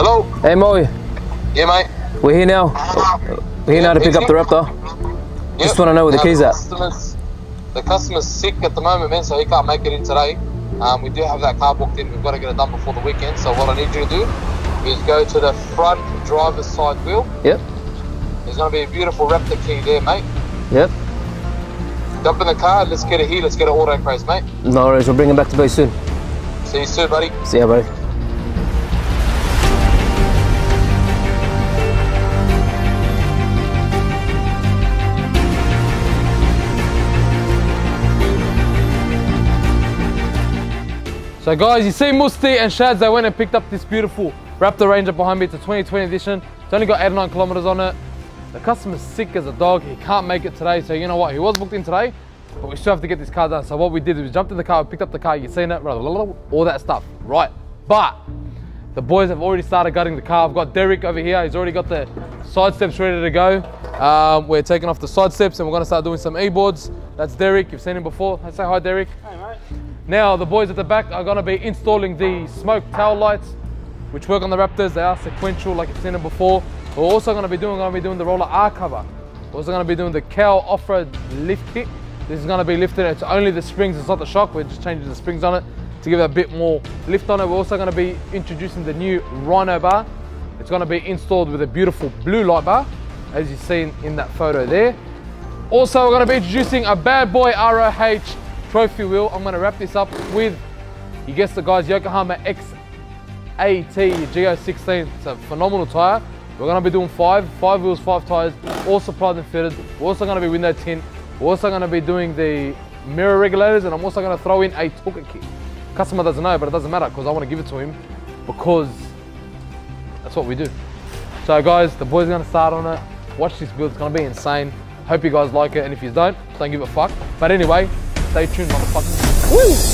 Hello? Hey Mo, Yeah, mate. we're here now. We're here now to pick up the Raptor. Yep. Just want to know where the keys at. The customer's sick at the moment, man, so he can't make it in today. We do have that car booked in. We've got to get it done before the weekend. So what I need you to do is go to the front driver's side wheel. Yep. There's going to be a beautiful Raptor key there, mate. Yep. Jump in the car. Let's get it here. Let's get it Autocraze, mate. No worries, we'll bring him back to base soon. See you soon, buddy. See ya, buddy. So guys, you see Musti and Shads, they went and picked up this beautiful Raptor Ranger behind me. It's a 2020 edition. It's only got 89 kilometers on it. The customer's sick as a dog. He can't make it today. So you know what? He was booked in today, but we still have to get this car done. So what we did is we jumped in the car, we picked up the car, you've seen it, all that stuff, right? But the boys have already started gutting the car. I've got Derek over here. He's already got the side steps ready to go. We're taking off the side steps and we're gonna start doing some E-boards. That's Derek. You've seen him before. Say hi, Derek. Hey, mate. Now the boys at the back are going to be installing the smoke tail lights, which work on the Raptors. They are sequential, like you've seen them before. We're also going to be doing the roller R cover. We're also going to be doing the Caloffroad lift kit. This is going to be lifted. It's only the springs. It's not the shock. We're just changing the springs on it to give it a bit more lift on it. We're also going to be introducing the new Rhino bar. It's going to be installed with a beautiful blue light bar, as you've seen in that photo there. Also, we're going to be introducing a bad boy ROH trophy wheel. I'm going to wrap this up with, you guessed it guys, Yokohama XAT Go16. It's a phenomenal tyre. We're going to be doing five wheels, 5 tyres, all supplied and fitted. We're also going to be window tint. We're also going to be doing the mirror regulators, and I'm also going to throw in a toolkit kit. Customer doesn't know, but it doesn't matter because I want to give it to him because that's what we do. So guys, the boys are going to start on it. Watch this build, it's going to be insane. Hope you guys like it, and if you don't give a fuck. But anyway, stay tuned, motherfuckers. Woo!